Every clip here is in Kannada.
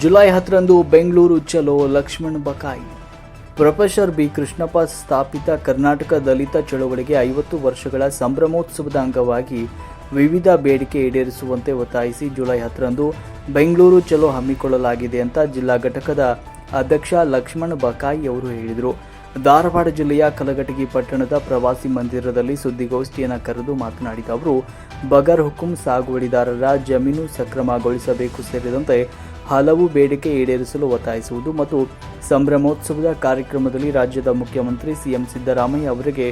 ಜುಲೈ 10ರಂದು ಬೆಂಗಳೂರು ಚಲೋ ಲಕ್ಷ್ಮಣ್ ಬಕಾಯಿ. ಪ್ರೊಫೆಸರ್ ಬಿ ಕೃಷ್ಣಪ್ಪ ಸ್ಥಾಪಿತ ಕರ್ನಾಟಕ ದಲಿತ ಚಳವಳಿಗೆ 50 ವರ್ಷಗಳ ಸಂಭ್ರಮೋತ್ಸವದ ಅಂಗವಾಗಿ ವಿವಿಧ ಬೇಡಿಕೆ ಈಡೇರಿಸುವಂತೆ ಒತ್ತಾಯಿಸಿ ಜುಲೈ 10ರಂದು ಬೆಂಗಳೂರು ಚಲೋ ಹಮ್ಮಿಕೊಳ್ಳಲಾಗಿದೆ ಅಂತ ಜಿಲ್ಲಾ ಘಟಕದ ಅಧ್ಯಕ್ಷ ಲಕ್ಷ್ಮಣ್ ಬಕಾಯಿ ಅವರು ಹೇಳಿದರು. ಧಾರವಾಡ ಜಿಲ್ಲೆಯ ಕಲಘಟಗಿ ಪಟ್ಟಣದ ಪ್ರವಾಸಿ ಮಂದಿರದಲ್ಲಿ ಸುದ್ದಿಗೋಷ್ಠಿಯನ್ನು ಕರೆದು ಮಾತನಾಡಿದ ಅವರು, ಬಗರ್ ಹುಕುಂ ಸಾಗುವಳಿದಾರರ ಜಮೀನು ಸಕ್ರಮಗೊಳಿಸಬೇಕು ಸೇರಿದಂತೆ ಹಲವು ಬೇಡಿಕೆ ಈಡೇರಿಸಲು ಒತ್ತಾಯಿಸುವುದು ಮತ್ತು ಸಂಭ್ರಮೋತ್ಸವದ ಕಾರ್ಯಕ್ರಮದಲ್ಲಿ ರಾಜ್ಯದ ಮುಖ್ಯಮಂತ್ರಿ ಸಿಎಂ ಸಿದ್ದರಾಮಯ್ಯ ಅವರಿಗೆ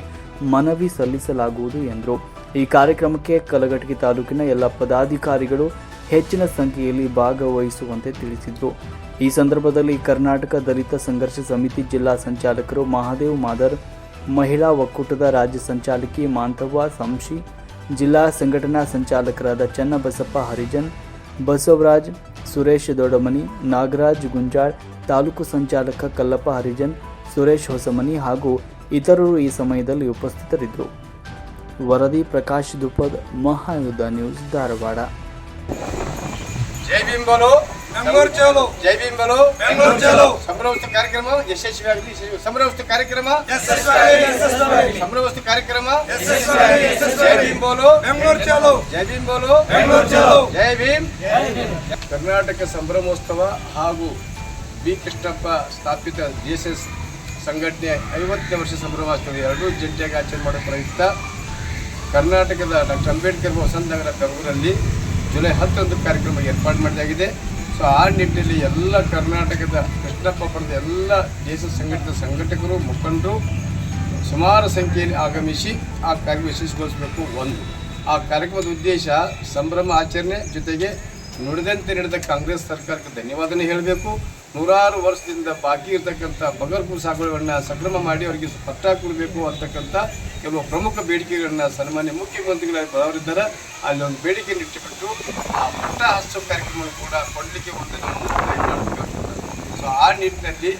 ಮನವಿ ಸಲ್ಲಿಸಲಾಗುವುದು ಎಂದರು. ಈ ಕಾರ್ಯಕ್ರಮಕ್ಕೆ ಕಲಘಟಗಿ ತಾಲೂಕಿನ ಎಲ್ಲ ಪದಾಧಿಕಾರಿಗಳು ಹೆಚ್ಚಿನ ಸಂಖ್ಯೆಯಲ್ಲಿ ಭಾಗವಹಿಸುವಂತೆ ತಿಳಿಸಿದರು. ಈ ಸಂದರ್ಭದಲ್ಲಿ ಕರ್ನಾಟಕ ದಲಿತ ಸಂಘರ್ಷ ಸಮಿತಿ ಜಿಲ್ಲಾ ಸಂಚಾಲಕರು ಮಹಾದೇವ್ ಮಾದರ್, ಮಹಿಳಾ ಒಕ್ಕೂಟದ ರಾಜ್ಯ ಸಂಚಾಲಕಿ ಮಾಂತವ್ವ ಸಂಶಿ, ಜಿಲ್ಲಾ ಸಂಘಟನಾ ಸಂಚಾಲಕರಾದ ಚನ್ನಬಸಪ್ಪ ಹರಿಜನ್, ಬಸವರಾಜ್, ಸುರೇಶ್ ದೊಡ್ಡಮನಿ, ನಾಗರಾಜ್ ಗುಂಜಾಳ್, ತಾಲೂಕು ಸಂಚಾಲಕ ಕಲ್ಲಪ್ಪ ಹರಿಜನ್, ಸುರೇಶ್ ಹೊಸಮನಿ ಹಾಗೂ ಇತರರು ಈ ಸಮಯದಲ್ಲಿ ಉಪಸ್ಥಿತರಿದ್ದರು. ವರದಿ ಪ್ರಕಾಶ್ ದುಪ್ಪದ್, ಮಹಾಯುದ್ಧ ನ್ಯೂಸ್, ಧಾರವಾಡ. ಜೈ ಭೀಮ್ ಬೋಲೋ, ಬೆಂಗಳೂರು ಚಲೋ. ಜೈ ಭೀಮ್ ಬೋಲೋ, ಬೆಂಗಳೂರು ಚಲೋ. ಸಂಭ್ರಮೋತ್ಸವ ಕಾರ್ಯಕ್ರಮ ಯಶಸ್ವಿಯಾಗಲಿ. ಸಂಭ್ರಮೋತ್ಸವ ಕಾರ್ಯಕ್ರಮ ಯಶಸ್ವಿಯಾಗಲಿ. ಸಂಭ್ರಮೋತ್ಸವ ಕಾರ್ಯಕ್ರಮ ಯಶಸ್ವಿಯಾಗಲಿ. ಜೈ ಭೀಮ್ ಬೋಲೋ, ಬೆಂಗಳೂರು ಚಲೋ. ಜೈ ಭೀಮ್ ಬೋಲೋ, ಬೆಂಗಳೂರು ಚಲೋ. ಜೈ ಭೀಮ್. ಕರ್ನಾಟಕ ಸಂಭ್ರಮೋತ್ಸವ ಹಾಗೂ ಬಿ ಕೃಷ್ಣಪ್ಪ ಸ್ಥಾಪಿತ ಜೆಎಸ್ಎಸ್ ಸಂಘಟನೆ 50ನೇ ವರ್ಷ ಸಂಭ್ರಮಾಚರಣೆ ಎರಡೂ ಜಂಟಿಯಾಗಿ ಆಚರಣೆ ಮಾಡೋ ಪ್ರಯುಕ್ತ ಕರ್ನಾಟಕದ ಡಾಕ್ಟರ್ ಅಂಬೇಡ್ಕರ್ ವಸಂತ ನಗರ ಬೆಂಗಳೂರಲ್ಲಿ ಜುಲೈ 10ರಂದು ಕಾರ್ಯಕ್ರಮ ಏರ್ಪಾಡು ಮಾಡಲಾಗಿದೆ. ಸೊ ಆ ನಿಟ್ಟಿನಲ್ಲಿ ಎಲ್ಲ ಕರ್ನಾಟಕದ ಕೃಷ್ಣಪ್ಪ ಪಡೆದ ಎಲ್ಲ ದೇಶ ಸಂಘಟಿತ ಸಂಘಟಕರು, ಮುಖಂಡರು ಸುಮಾರು ಸಂಖ್ಯೆಯಲ್ಲಿ ಆಗಮಿಸಿ ಆ ಕಾರ್ಯಕ್ರಮ ಯಶಸ್ವಿಗೊಳಿಸಬೇಕು. ಆ ಕಾರ್ಯಕ್ರಮದ ಉದ್ದೇಶ ಸಂಭ್ರಮ ಆಚರಣೆ ಜೊತೆಗೆ ನುಡಿದಂತೆ ನಡೆದ ಕಾಂಗ್ರೆಸ್ ಸರ್ಕಾರಕ್ಕೆ ಧನ್ಯವಾದನೆ ಹೇಳಬೇಕು. ನೂರಾರು ವರ್ಷದಿಂದ ಬಾಕಿ ಇರತಕ್ಕಂಥ ಬಗರ್ಪು ಸಾಗುವಳಿಗಳನ್ನ ಸಕ್ರಮ ಮಾಡಿ ಅವರಿಗೆ ಪಟ್ಟ ಕೊಡಬೇಕು ಅಂತಕ್ಕಂಥ ಕೆಲವು ಪ್ರಮುಖ ಬೇಡಿಕೆಗಳನ್ನು ಸನ್ಮಾನ್ಯ ಮುಖ್ಯಮಂತ್ರಿಗಳಾಗಿ ಬದಲಾವರಿದ್ದಾರೆ. ಅಲ್ಲಿ ಒಂದು ಬೇಡಿಕೆಯನ್ನು ಇಟ್ಟುಬಿಟ್ಟು ಆ ಪಟ್ಟ ಹಚ್ಚೋ ಕಾರ್ಯಕ್ರಮ ಕೂಡ ಕೊಡಲಿಕ್ಕೆ ಒಂದು ಸೊ ಆ ನಿಟ್ಟಿನಲ್ಲಿ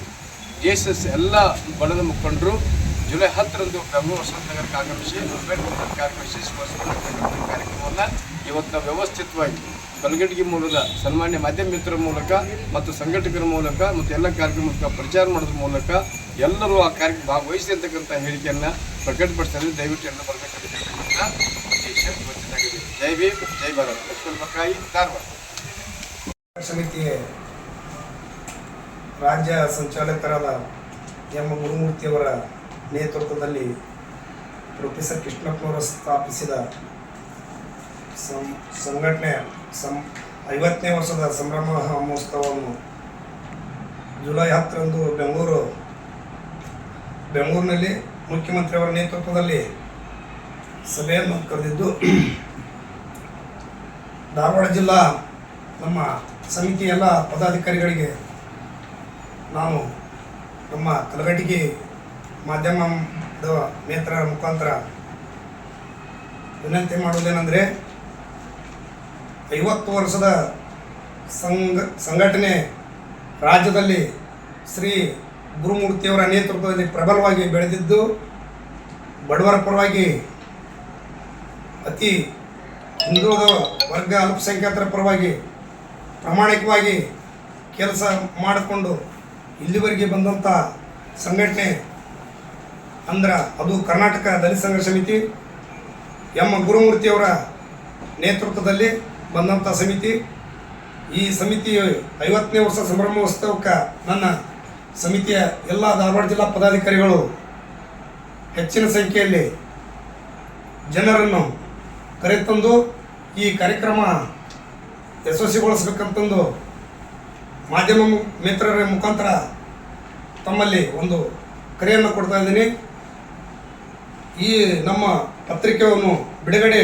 ಜೆಎಸ್ಎಸ್ ಎಲ್ಲ ಬಣದ ಮುಖಂಡರು ಜುಲೈ 10ರಂದು ಬೆಂಗಳೂರು ವಸಂತ ನಗರಕ್ಕೆ ಆಗಮಿಸಿ ಅಂಬೇಡ್ಕರ್ ಕಾರ್ಯಕ್ರಮ ಯಶಸ್ವಿಗೊಳಿಸತಕ್ಕಂಥ ಕಾರ್ಯಕ್ರಮವನ್ನು ಇವತ್ತು ವ್ಯವಸ್ಥಿತವಾಗಿ ಕಲಘಟಗಿ ಮೂಲದ ಸನ್ಮಾನ್ಯ ಮಾಧ್ಯಮ ಮಿತ್ರರ ಮೂಲಕ ಮತ್ತು ಸಂಘಟಕರ ಮೂಲಕ ಮತ್ತು ಎಲ್ಲ ಕಾರ್ಯಕ್ರಮಕ್ಕೆ ಪ್ರಚಾರ ಮಾಡೋದ್ರ ಮೂಲಕ ಎಲ್ಲರೂ ಆ ಕಾರ್ಯಕ್ರಮ ಭಾಗವಹಿಸಿ ಅಂತಕ್ಕಂಥ ಹೇಳಿಕೆಯನ್ನು ಪ್ರಕಟಪಡಿಸ್ತಾರೆ. ದಯವಿಟ್ಟು ಎಲ್ಲ ಬರಬೇಕಂತ ಉದ್ದೇಶ ಇವತ್ತಿನಾಗಿದೆ. ಜೈ ಭೀಮ್, ಜೈ ಭಾರತ್. ಲಕ್ಷ್ಮಣ್ ಬಕಾಯಿ, ಧಾರವಾಡ. ಸಮಿತಿಯ ರಾಜ್ಯ ಸಂಚಾಲಕರಾದ ಎಂ ಗುರುಮೂರ್ತಿಯವರ ನೇತೃತ್ವದಲ್ಲಿ ಪ್ರೊಫೆಸರ್ ಕೃಷ್ಣಪ್ಪನವರು ಸ್ಥಾಪಿಸಿದ ಸಂಘಟನೆ 50ನೇ ವರ್ಷದ ಸಂಭ್ರಮ ಮಹೋತ್ಸವವನ್ನು ಜುಲೈ 10ರಂದು ಬೆಂಗಳೂರಿನಲ್ಲಿ ಮುಖ್ಯಮಂತ್ರಿಯವರ ನೇತೃತ್ವದಲ್ಲಿ ಸಭೆಯನ್ನು ಕರೆದಿದ್ದು, ಧಾರವಾಡ ಜಿಲ್ಲಾ ನಮ್ಮ ಸಮಿತಿ ಎಲ್ಲ ಪದಾಧಿಕಾರಿಗಳಿಗೆ ನಾವು ನಮ್ಮ ಕಲಘಟಗಿ ಮಾಧ್ಯಮದ ನೇತ್ರರ ಮುಖಾಂತರ ವಿನಂತಿ ಮಾಡುವುದೇನೆಂದರೆ, 50 ವರ್ಷದ ಸಂಘಟನೆ ರಾಜ್ಯದಲ್ಲಿ ಶ್ರೀ ಗುರುಮೂರ್ತಿಯವರ ನೇತೃತ್ವದಲ್ಲಿ ಪ್ರಬಲವಾಗಿ ಬೆಳೆದಿದ್ದು, ಬಡವರ ಪರವಾಗಿ, ಅತಿ ಹಿಂದುಳಿದ ವರ್ಗ ಅಲ್ಪಸಂಖ್ಯಾತರ ಪರವಾಗಿ ಪ್ರಾಮಾಣಿಕವಾಗಿ ಕೆಲಸ ಮಾಡಿಕೊಂಡು ಇಲ್ಲಿವರೆಗೆ ಬಂದಂಥ ಸಂಘಟನೆ ಅಂದ್ರೆ ಅದು ಕರ್ನಾಟಕ ದಲಿತ ಸಂಘರ್ಷ ಸಮಿತಿ ಎಂ ಗುರುಮೂರ್ತಿಯವರ ನೇತೃತ್ವದಲ್ಲಿ ಬಂದಂಥ ಸಮಿತಿ. ಈ ಸಮಿತಿ 50ನೇ ವರ್ಷ ಸಂಭ್ರಮೋತ್ಸವಕ್ಕೆ ನನ್ನ ಸಮಿತಿಯ ಎಲ್ಲ ಧಾರವಾಡ ಜಿಲ್ಲಾ ಪದಾಧಿಕಾರಿಗಳು ಹೆಚ್ಚಿನ ಸಂಖ್ಯೆಯಲ್ಲಿ ಜನರನ್ನು ಕರೆತಂದು ಈ ಕಾರ್ಯಕ್ರಮ ಯಶಸ್ವಿಗೊಳಿಸಬೇಕಂತಂದು ಮಾಧ್ಯಮ ಮಿತ್ರರ ಮುಖಾಂತರ ತಮ್ಮಲ್ಲಿ ಒಂದು ಕರೆಯನ್ನು ಕೊಡ್ತಾ ಇದ್ದೀನಿ. ಈ ನಮ್ಮ ಪತ್ರಿಕೆಯನ್ನು ಬಿಡುಗಡೆ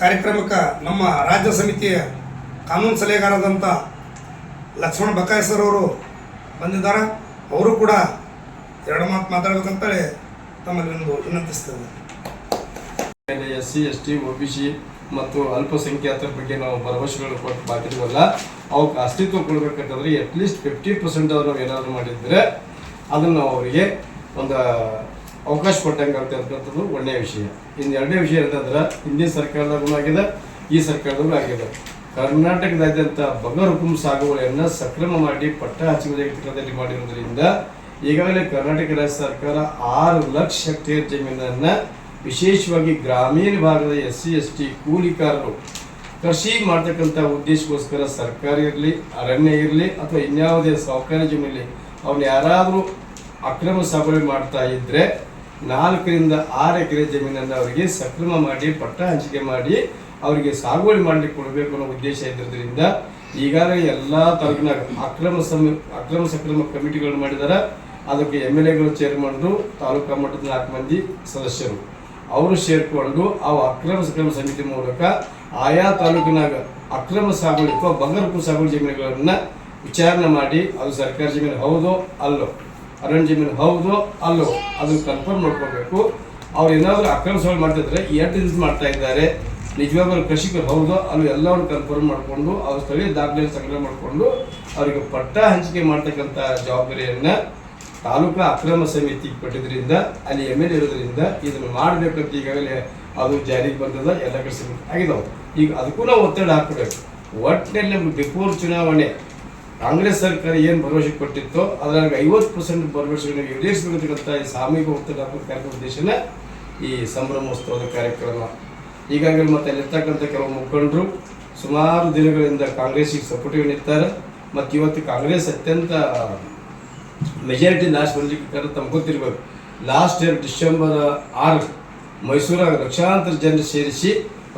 ಕಾರ್ಯಕ್ರಮಕ್ಕೆ ನಮ್ಮ ರಾಜ್ಯ ಸಮಿತಿಯ ಕಾನೂನು ಸಲಹೆಗಾರರಾದಂಥ ಲಕ್ಷ್ಮಣ್ ಬಕಾಯಿ ಸರ್ ಅವರು ಬಂದಿದ್ದಾರೆ. ಅವರು ಕೂಡ ಎರಡು ಮಾತು ಮಾತಾಡಬೇಕಂತೇಳಿ ತಮ್ಮಲ್ಲಿ ಒಂದು ವಿನಂತಿಸ್ತೇವೆ. SC, ST, OBC ಮತ್ತು ಅಲ್ಪಸಂಖ್ಯಾತರ ಬಗ್ಗೆ ನಾವು ಭರವಸೆಗಳು ಕೊಟ್ಟು ಮಾತಾಡಿದ್ವಲ್ಲ, ಅವಕ್ಕೆ ಅಸ್ತಿತ್ವ ಕೊಡಬೇಕಂತಂದ್ರೆ ಅಟ್ಲೀಸ್ಟ್ 50% ಅವರು ಏನಾದರೂ ಮಾಡಿದರೆ ಅದನ್ನು ಅವರಿಗೆ ಒಂದು ಅವಕಾಶ ಕೊಟ್ಟಂಗೆ ಆಗುತ್ತೆ ಅಂತಕ್ಕಂಥದ್ದು ಒಳ್ಳೆಯ ವಿಷಯ. ಇನ್ನು ಎರಡನೇ ವಿಷಯ ಅಂತಂದ್ರೆ ಹಿಂದಿನ ಸರ್ಕಾರದಾಗೂ ಆಗಿದೆ, ಈ ಸರ್ಕಾರದಾಗೂ ಆಗಿದೆ. ಕರ್ನಾಟಕದಾದ್ಯಂತ ಬಗರ್ ಹುಕುಂ ಸಾಗುವಳಿಯನ್ನು ಸಕ್ರಮ ಮಾಡಿ ಪಟ್ಟ ಹಚ್ಚುವುದಕ್ಕೆ ಮಾಡಿರುವುದರಿಂದ ಈಗಾಗಲೇ ಕರ್ನಾಟಕ ರಾಜ್ಯ ಸರ್ಕಾರ 6 ಲಕ್ಷ ಹೆಕ್ಟೇರ್ ಜಮೀನನ್ನು ವಿಶೇಷವಾಗಿ ಗ್ರಾಮೀಣ ಭಾಗದ SC ST ಕೂಲಿಕಾರರು ಕೃಷಿ ಮಾಡ್ತಕ್ಕಂಥ ಉದ್ದೇಶಕ್ಕೋಸ್ಕರ ಸರ್ಕಾರ ಇರಲಿ, ಅರಣ್ಯ ಇರಲಿ ಅಥವಾ ಇನ್ಯಾವುದೇ ಸಹಕಾರಿ ಜಮೀನಲ್ಲಿ ಅವ್ನು ಯಾರಾದರೂ ಅಕ್ರಮ ಸಾಗುವಳಿ ಮಾಡ್ತಾ ಇದ್ದರೆ 4 ರಿಂದ 6 ಎಕರೆ ಜಮೀನನ್ನು ಅವರಿಗೆ ಸಕ್ರಮ ಮಾಡಿ ಪಟ್ಟ ಹಂಚಿಕೆ ಮಾಡಿ ಅವರಿಗೆ ಸಾಗುವಳಿ ಮಾಡಲಿಕ್ಕೆ ಕೊಡಬೇಕು ಅನ್ನೋ ಉದ್ದೇಶ ಇದ್ದಿದ್ದರಿಂದ ಈಗಾಗಲೇ ಎಲ್ಲ ತಾಲೂಕಿನಾಗ ಅಕ್ರಮ ಸಕ್ರಮ ಕಮಿಟಿಗಳನ್ನು ಮಾಡಿದ್ದಾರೆ. ಅದಕ್ಕೆ MLAಗಳು ಚೇರ್ಮನ್ರು, ತಾಲೂಕಾ ಮಟ್ಟದ 4 ಮಂದಿ ಸದಸ್ಯರು ಅವರು ಸೇರಿಕೊಂಡು ಅವು ಅಕ್ರಮ ಸಕ್ರಮ ಸಮಿತಿ ಮೂಲಕ ಆಯಾ ತಾಲೂಕಿನಾಗ ಅಕ್ರಮ ಸಾಗುವಳಿ ಅಥವಾ ಬಂಗಾರಪುರ ಸಾಗುವಳಿ ಜಮೀನುಗಳನ್ನು ವಿಚಾರಣೆ ಮಾಡಿ ಅದು ಸರ್ಕಾರಿ ಜಮೀನು ಹೌದೋ ಅಲ್ಲೋ, ಅರಣ್ಯ ಜಮೀನು ಹೌದೋ ಅಲ್ಲೋ ಅದನ್ನು ಕನ್ಫರ್ಮ್ ಮಾಡ್ಕೋಬೇಕು. ಅವ್ರು ಏನಾದರೂ ಅಕ್ರಮ ಸಾಗುವಳಿ ಮಾಡ್ತಿದ್ರೆ ಎಷ್ಟು ದಿವಸ ಮಾಡ್ತಾ ಇದ್ದಾರೆ, ನಿಜವಾಗ್ಲೂ ಕೃಷಿಕರು ಹೌದೋ ಅಲ್ಲಿ ಎಲ್ಲವನ್ನು ಕನ್ಫರ್ಮ್ ಮಾಡಿಕೊಂಡು ಅವ್ರ ಸ್ಥಳೀಯ ದಾಖಲೆ ಸಂಗ್ರಹ ಮಾಡಿಕೊಂಡು ಅವರಿಗೆ ಪಟ್ಟ ಹಂಚಿಕೆ ಮಾಡ್ತಕ್ಕಂಥ ಜವಾಬ್ದಾರಿಯನ್ನು ತಾಲೂಕಾ ಅಕ್ರಮ ಸಮಿತಿ ಕೊಟ್ಟಿದ್ದರಿಂದ ಅಲ್ಲಿ MLA ಇರೋದ್ರಿಂದ ಇದನ್ನು ಮಾಡಬೇಕಂತ ಈಗಾಗಲೇ ಅದು ಜಾರಿಗೆ ಬಂದದ, ಎಲ್ಲ ಕಡೆ ಆಗಿದಾವೆ. ಈಗ ಅದಕ್ಕೂ ನಾವು ಒತ್ತಡ ಹಾಕಬೇಕು. ಒಟ್ಟಿನಲ್ಲಿ ನಮ್ಗೆ ಬಿಫೋರ್ ಚುನಾವಣೆ ಕಾಂಗ್ರೆಸ್ ಸರ್ಕಾರ ಏನು ಭರವಸೆ ಕೊಟ್ಟಿತ್ತೋ ಅದ್ರಾಗ 50% ಭರವಸೆಯನ್ನು ಈಡೇರಿಸಬೇಕಂತ ಈ ಸಾಮೂಹಿಕ ಒತ್ತಡ ಹಾಕೋ ಕಾರ್ಯಕ್ರಮ ಉದ್ದೇಶನ ಈ ಸಂಭ್ರಮೋತ್ಸವದ ಕಾರ್ಯಕ್ರಮ. ಈಗಾಗಲೇ ಮತ್ತೆ ಅಲ್ಲಿರ್ತಕ್ಕಂಥ ಕೆಲವು ಮುಖಂಡರು ಸುಮಾರು ದಿನಗಳಿಂದ ಕಾಂಗ್ರೆಸ್ಸಿಗೆ ಸಪೋರ್ಟಿವ್ ನಿಂತಾರೆ. ಮತ್ತು ಇವತ್ತು ಕಾಂಗ್ರೆಸ್ ಅತ್ಯಂತ ಮೆಜಾರಿಟಿ ಲಾಸ್ಟ್ ಬರಲಿಕ್ಕೆ ತಮ್ಗೆ ಗೊತ್ತಿರಬೇಕು. ಲಾಸ್ಟ್ ಇಯರ್ ಡಿಸೆಂಬರ್ 6 ಮೈಸೂರಾಗ ಲಕ್ಷಾಂತರ ಜನರು ಸೇರಿಸಿ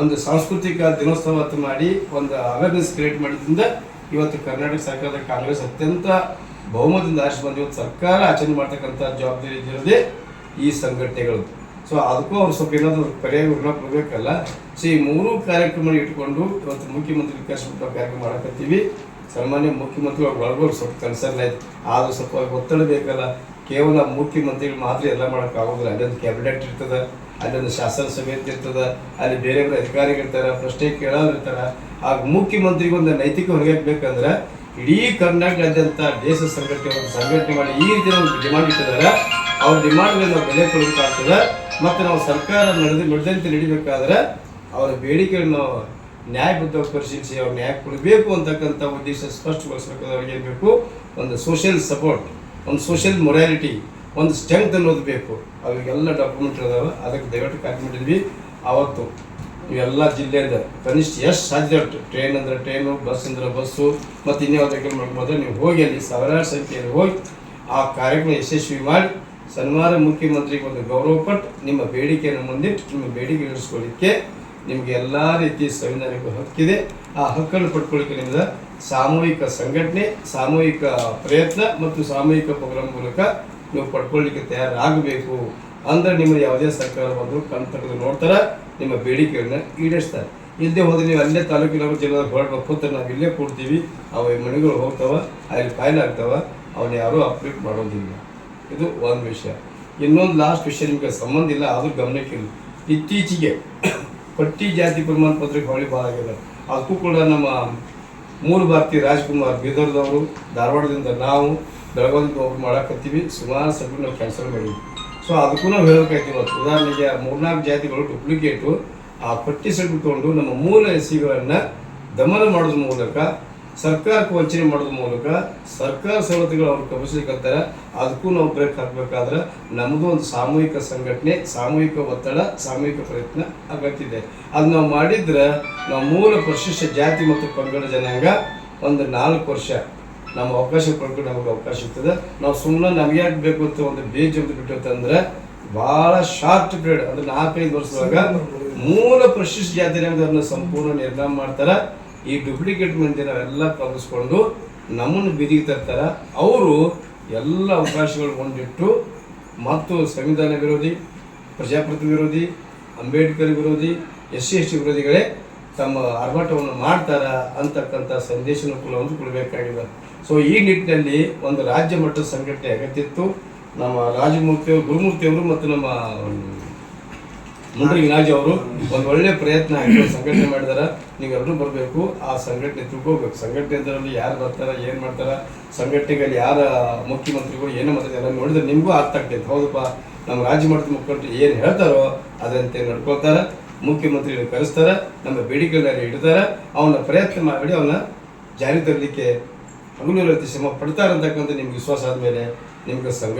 ಒಂದು ಸಾಂಸ್ಕೃತಿಕ ದಿನೋತ್ಸವ ಮಾಡಿ ಒಂದು ಅವೇರ್ನೆಸ್ ಕ್ರಿಯೇಟ್ ಮಾಡಿದ್ರಿಂದ ಇವತ್ತು ಕರ್ನಾಟಕ ಸರ್ಕಾರದ ಕಾಂಗ್ರೆಸ್ ಅತ್ಯಂತ ಬಹುಮತದಿಂದ ಆರಿಸಿ ಬಂದು ಇವತ್ತು ಸರ್ಕಾರ ಆಚರಣೆ ಮಾಡ್ತಕ್ಕಂಥ ಜವಾಬ್ದಾರಿ ಇರೋದೇ ಈ ಸಂಘಟನೆಗಳು. ಸೊ ಅದಕ್ಕೂ ಅವ್ರು ಸ್ವಲ್ಪ ಏನಾದರೂ ಪರ್ಯಾಯ ಕೊಡಬೇಕಲ್ಲ. ಸೊ ಈ 3 ಕಾರ್ಯಕ್ರಮ ಇಟ್ಕೊಂಡು ಇವತ್ತು ಮುಖ್ಯಮಂತ್ರಿ ಕರೆಸ್ಬಿಟ್ಟು ಕಾರ್ಯಕ್ರಮ ಮಾಡಕತ್ತೀವಿ. ಸಾಮಾನ್ಯ ಮುಖ್ಯಮಂತ್ರಿಗಳು ಒಳಗೋಗಿ ಸ್ವಲ್ಪ ಕನ್ಸರ್ನ್ ಆಯ್ತು, ಆದರೂ ಸ್ವಲ್ಪ ಒತ್ತಡ ಬೇಕಲ್ಲ. ಕೇವಲ ಮುಖ್ಯಮಂತ್ರಿಗಳು ಮಾತ್ರ ಎಲ್ಲ ಮಾಡೋಕ್ಕಾಗೋದಿಲ್ಲ. ಅಲ್ಲೊಂದು ಕ್ಯಾಬಿನೆಟ್ ಇರ್ತದೆ, ಅಲ್ಲೊಂದು ಶಾಸನ ಸಮಿತಿ ಇರ್ತದೆ, ಅಲ್ಲಿ ಬೇರೆ ಬೇರೆ ಅಧಿಕಾರಿಗಳಿರ್ತಾರೆ, ಪ್ರಶ್ನೆ ಕೇಳೋರು ಇರ್ತಾರೆ. ಆಗ ಮುಖ್ಯಮಂತ್ರಿಗೆ ಒಂದು ನೈತಿಕ ಹೊರಗೆ ಬೇಕಂದ್ರೆ ಇಡೀ ಕರ್ನಾಟಕದಾದ್ಯಂತ ದೇಶ ಸಂಘಟನೆ ಮಾಡಿ ಈ ರೀತಿ ನಾವು ಡಿಮಾಂಡ್ ಇಟ್ಟಿದ್ದಾರೆ. ಅವ್ರ ಡಿಮಾಂಡ್ಗಳನ್ನ ನಾವು ಬೆಲೆ ಕೊಡಬೇಕಾಗ್ತದೆ. ಮತ್ತು ನಾವು ಸರ್ಕಾರ ನಡೆದಂತೆ ನಡಿಬೇಕಾದ್ರೆ ಅವರ ಬೇಡಿಕೆಗಳನ್ನು ನ್ಯಾಯಬದ್ಧವಾಗಿ ಪರಿಶೀಲಿಸಿ ಅವ್ರು ನ್ಯಾಯ ಕೊಡಬೇಕು ಅಂತಕ್ಕಂಥ ಉದ್ದೇಶ ಸ್ಪಷ್ಟಗೊಳಿಸಬೇಕಾದ್ರೆ ಅವ್ರಿಗೆ ಏನು ಬೇಕು, ಒಂದು ಸೋಷಿಯಲ್ ಸಪೋರ್ಟ್, ಒಂದು ಸೋಷಿಯಲ್ ಮೊರಾಲಿಟಿ, ಒಂದು ಸ್ಟ್ರೆಂತ್ ಅನ್ನೋದು ಬೇಕು. ಅವಿಗೆಲ್ಲ ಡಾಕ್ಯುಮೆಂಟ್ ಇದಾವೆ. ಅದಕ್ಕೆ ದಯವಿಟ್ಟು ಕಾಯ್ಕೊಂಡಿದ್ವಿ. ಆವತ್ತು ಇವೆಲ್ಲ ಜಿಲ್ಲೆಯಿಂದ ಕನಿಷ್ಠ ಎಷ್ಟು ಸಾಧ್ಯ ಟ್ರೈನ್ ಅಂದರೆ ಟ್ರೈನು, ಬಸ್ ಅಂದರೆ ಬಸ್ಸು, ಮತ್ತು ಇನ್ಯಾವ ವೆಹಿಕಲ್ ಮಾಡ್ಬೋದು ನೀವು ಹೋಗಿ ಅಲ್ಲಿ ಸಾವಿರಾರು ಸಂಖ್ಯೆಯಲ್ಲಿ ಹೋಗಿ ಆ ಕಾರ್ಯಕ್ರಮ ಯಶಸ್ವಿ ಮಾಡಿ ಸನ್ಮಾನ್ಯ ಮುಖ್ಯಮಂತ್ರಿಗೆ ಒಂದು ಗೌರವ ಕೊಟ್ಟು ನಿಮ್ಮ ಬೇಡಿಕೆಯನ್ನು ಮುಂದಿಟ್ಟು ನಿಮ್ಮ ಬೇಡಿಕೆ ಈಡೇರಿಸ್ಕೊಳ್ಳಿಕ್ಕೆ ನಿಮಗೆ ಎಲ್ಲ ರೀತಿಯ ಸಂವಿಧಾನಿಕ ಹಕ್ಕಿದೆ. ಆ ಹಕ್ಕನ್ನು ಪಡ್ಕೊಳ್ಳಿಕ್ಕೆ ನಿಮ್ಮದು ಸಾಮೂಹಿಕ ಸಂಘಟನೆ, ಸಾಮೂಹಿಕ ಪ್ರಯತ್ನ ಮತ್ತು ಸಾಮೂಹಿಕ ಪ್ರೋಗ್ರಾಮ್ ಮೂಲಕ ನೀವು ಪಡ್ಕೊಳ್ಳಿಕ್ಕೆ ತಯಾರಾಗಬೇಕು. ಅಂದರೆ ನಿಮ್ಮ ಯಾವುದೇ ಸರ್ಕಾರ ಬಂದು ಕಣ್ ತೆಗೆದು ನೋಡ್ತಾರೆ, ನಿಮ್ಮ ಬೇಡಿಕೆಯನ್ನು ಈಡೇರಿಸ್ತಾರೆ. ಇಲ್ಲದೆ ಹೋದರೆ ನೀವು ಅಲ್ಲೇ ತಾಲೂಕಿನ ಜಿಲ್ಲಾ ಹೊರಡ್ಬೇಕು, ನಾವು ಇಲ್ಲೇ ಕೊಡ್ತೀವಿ, ಅವು ಮನೆಗಳು ಹೋಗ್ತಾವೆ, ಅಲ್ಲಿ ಫೈಲ್ ಆಗ್ತಾವೆ, ಅವನ್ನ ಯಾರೂ ಅಪ್ಡೇಟ್ ಮಾಡೋದಿಲ್ಲ. ಇದು ಒಂದು ವಿಷಯ. ಇನ್ನೊಂದು ಲಾಸ್ಟ್ ವಿಷಯ ನಿಮಗೆ ಸಂಬಂಧ ಇಲ್ಲ, ಆದರೂ ಗಮನಕ್ಕಿಲ್ಲ. ಇತ್ತೀಚೆಗೆ ಪಟ್ಟಿ ಜಾತಿ ಪ್ರಮಾಣ ಪತ್ರಕ್ಕೆ ಹೊಳಿ ಭಾಳ ಆಗಿದೆ. ಅದಕ್ಕೂ ಕೂಡ ನಮ್ಮ ಮೂಲ ಭಾರತೀಯ ರಾಜ್ಕುಮಾರ್ ಬೀದರ್ದವರು, ಧಾರವಾಡದಿಂದ ನಾವು, ಬೆಳಗಾವಿಯಿಂದ ಒಬ್ರು ಮಾಡಕತ್ತೀವಿ. ಸುಮಾರು ಸಭೆ ನಾವು ಕ್ಯಾನ್ಸಲ್ ಮಾಡಿದ್ವಿ. ಸೊ ಅದಕ್ಕೂ ನಾವು ಹೇಳಬೇಕಾಯ್ತು. ಇವತ್ತು ಉದಾಹರಣೆಗೆ 3-4 ಜಾತಿಗಳು ಡುಪ್ಲಿಕೇಟು ಆ ಪಟ್ಟಿ ಸರ್ಟಿಫಿಕೇಟ್ ತೊಗೊಂಡು ನಮ್ಮ ಮೂಲ ಎಸ್ಸಿಗಳನ್ನು ದಮನ ಮಾಡೋದ್ರ ಮೂಲಕ, ಸರ್ಕಾರಕ್ಕೆ ವಂಚನೆ ಮಾಡೋದ್ರ ಮೂಲಕ ಸರ್ಕಾರ ಸವಲತ್ತುಗಳು ಅವ್ರು ಕಮಿಸ್ಲಿಕ್ಕಂತಾರೆ. ಅದಕ್ಕೂ ನಾವು ಬ್ರೇಕ್ ಹಾಕಬೇಕಾದ್ರೆ ನಮ್ಮದು ಒಂದು ಸಾಮೂಹಿಕ ಸಂಘಟನೆ, ಸಾಮೂಹಿಕ ಒತ್ತಡ, ಸಾಮೂಹಿಕ ಪ್ರಯತ್ನ ಅಗತ್ಯ ಇದೆ. ಅದು ನಾವು ಮಾಡಿದ್ರೆ ನಾವು ಮೂಲ ಪರಿಶಿಷ್ಟ ಜಾತಿ ಮತ್ತು ಪಂಗಡ ಜನಾಂಗ ಒಂದು 4 ವರ್ಷ ನಮ್ಮ ಅವಕಾಶ ಪಡ್ಕೊಂಡು ನಮಗೆ ಅವಕಾಶ ಇರ್ತದೆ. ನಾವು ಸುಮ್ಮನೆ ನಮಗೆ ಯಾಕೆ ಬೇಕು ಅಂತ ಒಂದು ಬೇಜವಾಬ್ದಾರಿ ಬಿಟ್ಟಿರ್ತಂದ್ರೆ ಭಾಳ ಶಾರ್ಟ್ ಪೀರಿಯಡ್ ಅಂದರೆ 4-5 ವರ್ಷದೊಳಗೆ ಮೂಲ ಪರಿಶಿಷ್ಟ ಜಾತಿ ಅದನ್ನು ಸಂಪೂರ್ಣ ನಿರ್ನಾಮ ಮಾಡ್ತಾರೆ. ಈ ಡುಪ್ಲಿಕೇಟ್ ಮಂದಿ ನಾವೆಲ್ಲ ಕಲಿಸ್ಕೊಂಡು ನಮ್ಮನ್ನು ಬೀದಿಗೆ ತರ್ತಾರೆ. ಅವರು ಎಲ್ಲ ಅವಕಾಶಗಳು ಹೊಂದಿಟ್ಟು ಮತ್ತು ಸಂವಿಧಾನ ವಿರೋಧಿ, ಪ್ರಜಾಪ್ರಭುತ್ವ ವಿರೋಧಿ, ಅಂಬೇಡ್ಕರ್ ವಿರೋಧಿ, SC ST ವಿರೋಧಿಗಳೇ ತಮ್ಮ ಆರ್ಭಟವನ್ನು ಮಾಡ್ತಾರ ಅಂತಕ್ಕಂಥ ಸಂದೇಶನೂ ಕೂಡ ಒಂದು ಕೊಡಬೇಕಾಗಿದೆ. ಸೊ ಈ ನಿಟ್ಟಿನಲ್ಲಿ ಒಂದು ರಾಜ್ಯ ಮಟ್ಟದ ಸಂಘಟನೆ ಅಗತ್ಯ ಇತ್ತು. ನಮ್ಮ ರಾಜಮೂರ್ತಿಯವರು, ಗುರುಮೂರ್ತಿಯವರು ಮತ್ತು ನಮ್ಮ ಮುಂಡ್ರಿನಾಜ್ ಅವರು ಒಂದು ಒಳ್ಳೆಯ ಪ್ರಯತ್ನ ಸಂಘಟನೆ ಮಾಡಿದಾರೆ. ನೀವೆಲ್ಲರೂ ಬರಬೇಕು, ಆ ಸಂಘಟನೆ ತಿಳ್ಕೋಬೇಕು. ಸಂಘಟನೆದಲ್ಲಿ ಯಾರು ಬರ್ತಾರೆ, ಏನು ಮಾಡ್ತಾರೆ, ಸಂಘಟನೆಗಳಲ್ಲಿ ಯಾರ ಮುಖ್ಯಮಂತ್ರಿಗಳು ಏನು ಮಾಡ್ತಾರೆ ಎಲ್ಲ ನೋಡಿದ್ರೆ ನಿಮಗೂ ಅರ್ಥ ಆಗ್ತೈತೆ. ಹೌದಪ್ಪ, ನಮ್ಮ ರಾಜ್ಯ ಮಟ್ಟದ ಮುಖ್ಯಮಂತ್ರಿ ಏನು ಹೇಳ್ತಾರೋ ಅದಂತೆ ನಡ್ಕೊಳ್ತಾರೆ. ಮುಖ್ಯಮಂತ್ರಿಗಳು ಕರೆಸ್ತಾರೆ, ನಮ್ಮ ಬೇಡಿಕೆಗಳನ್ನ ಇಡ್ತಾರೆ, ಅವನ ಪ್ರಯತ್ನ ಮಾಡಿ ಅವನ್ನ ಜಾರಿ ತರಲಿಕ್ಕೆ ಹಗಲು ರಾತ್ರಿ ಶ್ರಮ ಪಡ್ತಾರೆ ಅಂತಕ್ಕಂಥ ನಿಮ್ಗೆ ವಿಶ್ವಾಸ ಆದಮೇಲೆ ನಿಮ್ಗೆ ಸಂಘಟನೆ